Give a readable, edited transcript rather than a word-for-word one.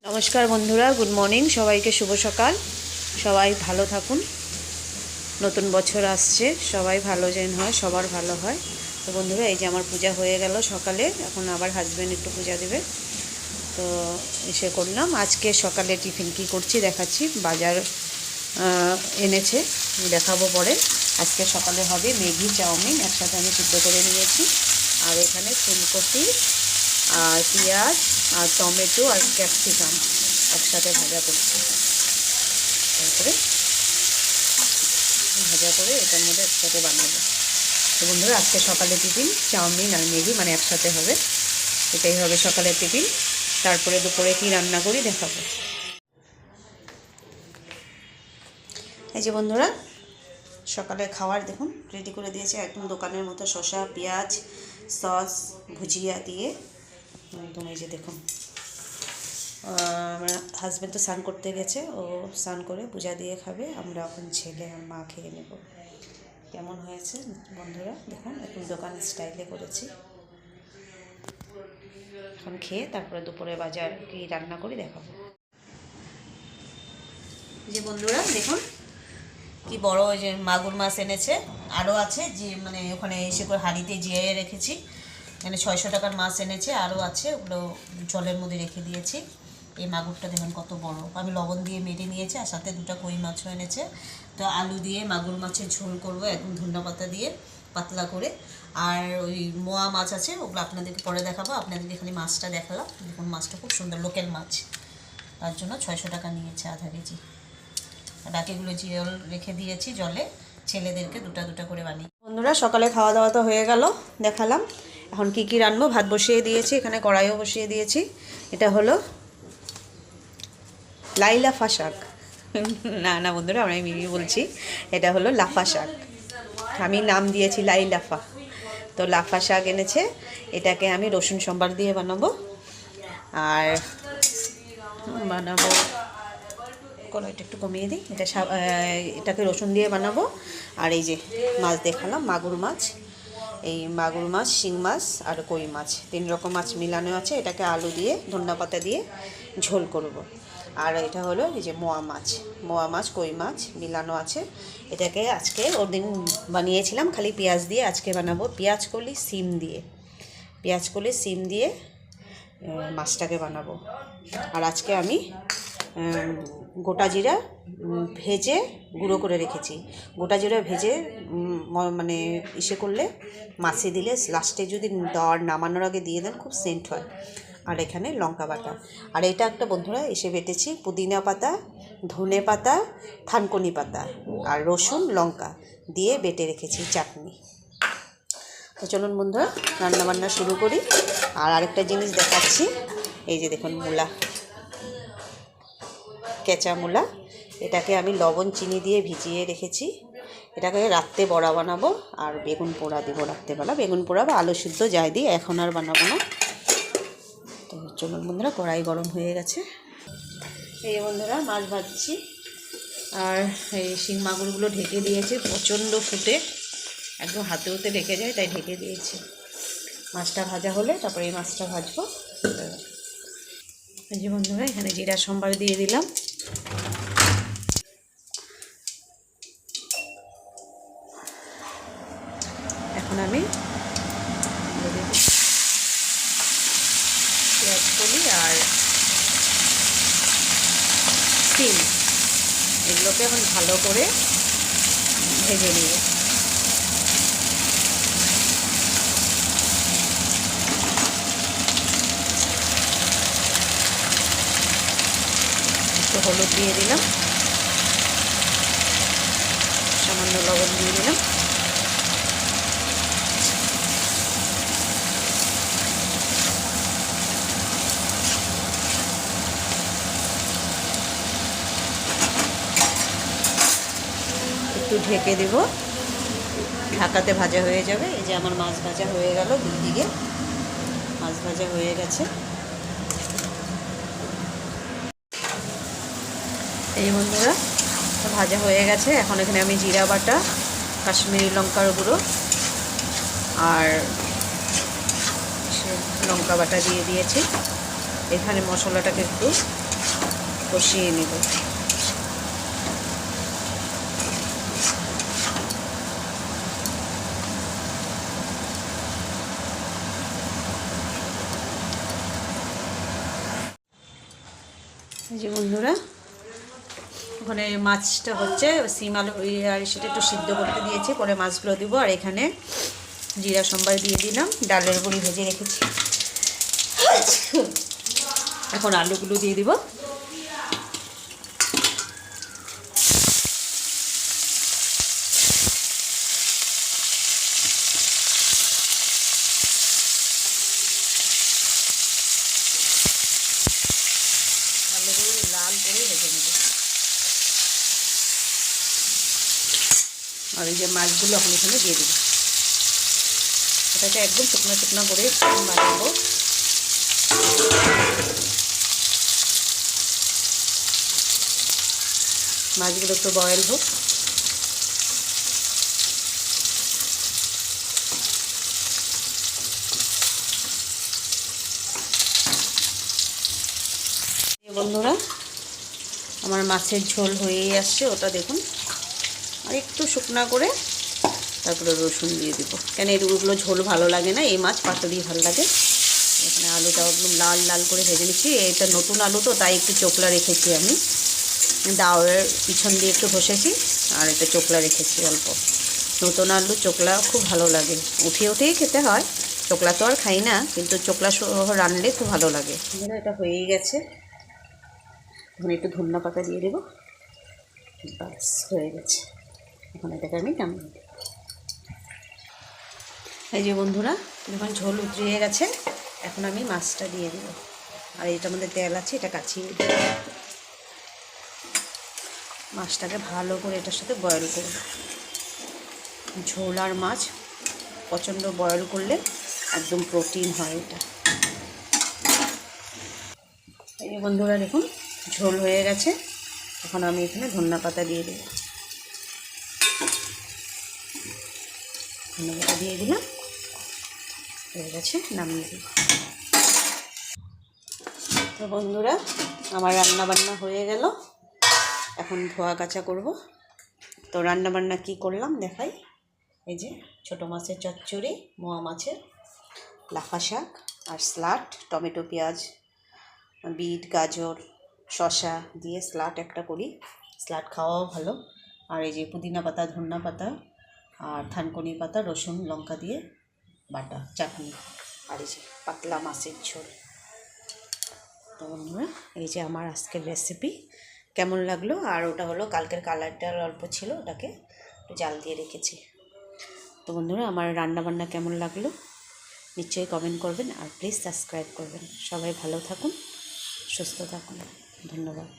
নমস্কার বন্ধুরা, good morning সবাইকে, শুভ সকাল। সবাই ভালো থাকুন। নতুন বছর আসছে, সবাই ভালো যেন হয়, সবার ভালো হয়। তো বন্ধুরা, এই যে আমার পূজা হয়ে গেল সকালে, এখন আবার হাজব্যান্ড একটু পূজা দেবে, তো এসে করলাম। আজকে সকালে টিফিন কি করছি দেখাচ্ছি। বাজার এনেছে, দেখাবো পরে। আজকে সকালে হবে ম্যাগি, চাউমিন একসাথে আমি সিদ্ধ করে নিয়েছি। আর এখানে ফুলকপি আর পেঁয়াজ আর টমেটো আর ক্যাপসিকাম একসাথে ভাজা করছি। তারপরে ভাজা করে এটার মধ্যে একসাথে বানাবো। তো বন্ধুরা, আজকে সকালে টিফিন চাউমিন আর ম্যাগি মানে একসাথে হবে, এটাই হবে সকালের টিফিন। তারপরে দুপুরে কি রান্না করি দেখাবো। এই যে বন্ধুরা, সকালে খাবার দেখুন রেডি করে দিয়েছে, একদম দোকানের মতো, শসা, পেঁয়াজ, সস, ভুজিয়া দিয়ে একদম। এই যে দেখুন, আমার হাজব্যান্ড তো স্নান করতে গেছে, ও স্নান করে পূজা দিয়ে খাবে, আমরা এখন ছেলে আর মা খেয়ে নেব। কেমন হয়েছে বন্ধুরা দেখুন, একদম দোকান স্টাইলে করেছি। এখন খেয়ে তারপরে দুপুরে বাজার কি রান্না করি দেখাবো। যে বন্ধুরা দেখুন, কি বড় ওই যে মাগুর মাছ এনেছে, আরও আছে যে মানে ওখানে এসে করে হাঁড়িতে জিয়ে রেখেছি। মানে 600 টাকার মাছ এনেছে, আরও আছে, ওগুলো জলের মধ্যে রেখে দিয়েছি। এই মাগুরটা দেখুন কত বড়, আমি লবণ দিয়ে মেরে নিয়েছি, আর সাথে 2টা কই মাছও এনেছে। তো আলু দিয়ে মাগুর মাছের ঝোল করবো, একদম ধনেপাতা দিয়ে পাতলা করে। আর ওই মোয়া মাছ আছে, ওগুলো আপনাদেরকে পরে দেখাবো, আপনাদেরকে খালি মাছটা দেখালাম। দেখুন মাছটা খুব সুন্দর, লোকাল মাছ, তার জন্য 600 টাকা নিয়েছে আধা কেজি। বাকিগুলো জল রেখে দিয়েছি জলে, ছেলেদেরকে 2টা করে বানিয়ে। বন্ধুরা, সকালে খাওয়া দাওয়া তো হয়ে গেল, দেখালাম। এখন কি কি রান্নাবো, ভাত বসিয়ে দিয়েছি, এখানে কড়াইও বসিয়ে দিয়েছি। এটা হলো লাই লাফা শাক। না না বন্ধুরা, আমি মিমি বলছি, এটা হলো লাফা শাক, আমি নাম দিয়েছি লাই লাফা। তো লাফা শাক এনেছে, এটাকে আমি রসুন সম্বার দিয়ে বানাবো। আর বানাবো, কড়াইটা একটু কমিয়ে দিই, এটাকে রসুন দিয়ে বানাবো। আর এই যে মাছ দেখালাম, মাগুর মাছ, এই মাগুর মাছ, শিং মাছ আর কই মাছ, 3 রকম মাছ মিলানো আছে। এটাকে আলু দিয়ে ধনেপাতা দিয়ে ঝোল করব। আর এটা হলো এই যে মোয়া মাছ, কই মাছ মিলানো আছে। এটাকে আজকে ওর দিন বানিয়েছিলাম খালি পেঁয়াজ দিয়ে, আজকে বানাবো পেঁয়াজ কলি সিম দিয়ে মাছটাকে বানাবো। আর আজকে আমি গোটা জিরা ভেজে গুঁড়ো করে রেখেছি। গোটা জিরা ভেজে মানে ইসে করলে, মাছে দিলে লাস্টে যদি নামানোর আগে দিয়ে দেন, খুব সেন্ট হয়। আর এখানে লঙ্কা বাটা, আর এটা একটা বন্ধুরা এসে বেটেছি, পুদিনা পাতা, ধনে পাতা, থানকুনি পাতা আর রসুন লঙ্কা দিয়ে বেটে রেখেছি চাটনি। তো চলুন বন্ধুরা, রান্নাবান্না শুরু করি। আর আরেকটা জিনিস দেখাচ্ছি, এই যে দেখুন মূলা, কেঁচা মূলা, এটাকে আমি লবণ চিনি দিয়ে ভিজিয়ে রেখেছি। এটাকে রাত্রে বড়া বানাবো, আর বেগুন পোড়া দেবো রাত্রেবেলা, বেগুন পোড়া বা আলু সিদ্ধ যাই দিই, এখন আর বানাবো না। তো চলুন বন্ধুরা, কড়াই গরম হয়ে গেছে। এই বন্ধুরা, মাছ ভাজছি, আর এই শিং মাগুরগুলো ঢেকে দিয়েছি, প্রচণ্ড ফুটে একদম হাতে ঢেকে যায়, তাই ঢেকে দিয়েছি। মাছটা ভাজা হলে তারপরে এই মাছটা ভাজবো। এই যে বন্ধুরা, এখানে জিরা সম্বার দিয়ে দিলাম। এখন আমি পেঁয়াজ কলি আর সিম, এগুলোকে এখন ভালো করে ভেজে নিব। একটু হলুদ দিয়ে দিলাম, সামান্য লবণ দিয়ে দিলাম। একটু ঢেকে দেব, ঢাকাতে ভাজা হয়ে যাবে। এই যে আমার মাছ ভাজা হয়ে গেল, দুদিকে মাছ ভাজা হয়ে গেছে। এই বন্ধুরা, ভাজা হয়ে গেছে। এখন এখানে আমি জিরা বাটা, কাশ্মীরি লঙ্কার গুঁড়ো আর লঙ্কা বাটা দিয়ে দিয়েছি। এখানে মশলাটাকে একটু কষিয়ে নেব। এই যে বন্ধুরা, ওখানে মাছটা হচ্ছে, সিম আলু আর সেটা একটু সিদ্ধ করতে দিয়েছি, পরে মাছগুলো দিব। আর এখানে জিরা সম্বার দিয়ে দিলাম, ডালের বড়ি ভেজে রেখেছি। এখন আলুগুলো দিয়ে দিব। আলুগুলো লাল করে ভেজে নেব। আর এই যে মাছগুলো এখন এখানে দিয়ে দেবো। এটাকে একদম শুকনো শুকনো করে বানাবো। মাছগুলো একটু বয়েল হোক। বন্ধুরা, আমার মাছের ঝোল হয়েই আসছে, ওটা দেখুন। আর একটু শুকনা করে তারপরে রসুন দিয়ে দিব, কেন এগুলো ঝোল ভালো লাগে না, এই মাছ পাতুরি ভালো লাগে। এখানে আলুটা একদম লাল লাল করে ভেজে নিচ্ছি। এটা নতুন আলু তো, তাই একটু চোকলা রেখেছি আমি, দাওয়ের পিছন দিয়ে একটু ঘষেছি, আর এটা চোকলা রেখেছি অল্প। নতুন আলু চোকলা খুব ভালো লাগে, উঠে উঠেই খেতে হয়। চোকলা তো আর খাই না, কিন্তু চোকলা সহ রানলে খুব ভালো লাগে। এটা হয়েই গেছে। এখন একটু ধনিয়া পাতা দিয়ে দেবো, বাস হয়ে গেছে। এখন এটাকে আমি নামিয়ে দেব। এই যে বন্ধুরা, যখন ঝোল উতরিয়ে গেছে, এখন আমি মাছটা দিয়ে দেবো। আর এটার মধ্যে তেল আছে, এটা কাছিয়ে দেব। মাছটাকে ভালো করে এটার সাথে বয়েল করব। ঝোল আর মাছ প্রচণ্ড বয়েল করলে একদম প্রোটিন হয় এটা। এই যে বন্ধুরা দেখুন, ঝোল হয়ে গেছে। এখন আমি এখানে ধনিয়া পাতা দিয়ে দেব। ধনিয়া পাতা দিয়ে দিলাম, হয়ে গেছে, নামিয়ে দিই। তো বন্ধুরা, আমার রান্না বান্না হয়ে গেল। এখন ধোয়া কাচা করব। তো রান্না বান্না কী করলাম দেখাই। এই যে ছোটো মাছের চচ্চড়ি, মোয়া মাছের, লাফা শাক আর স্যালাড, টমেটো পেঁয়াজ বিট গাজর শসা দিয়ে স্যালাড একটা করি। স্যালাড খাওয়াও ভালো। আর এই যে পুদিনা পাতা, ধনিয়া পাতা আর থানকুনি পাতা, রসুন লঙ্কা দিয়ে বাটা চাটনি। আর এই যে পাতলা মাছের ঝোল। তো বন্ধুরা, এই যে আমার আজকের রেসিপি কেমন লাগলো। আর ওটা হলো কালকের কালারটা অল্প ছিল, ওটাকে একটু জাল দিয়ে রেখেছি। তো বন্ধুরা, আমার রান্নাবান্না কেমন লাগলো নিশ্চয়ই কমেন্ট করবেন, আর প্লিজ সাবস্ক্রাইব করবেন। সবাই ভালো থাকুন, সুস্থ থাকুন। ধন্যবাদ।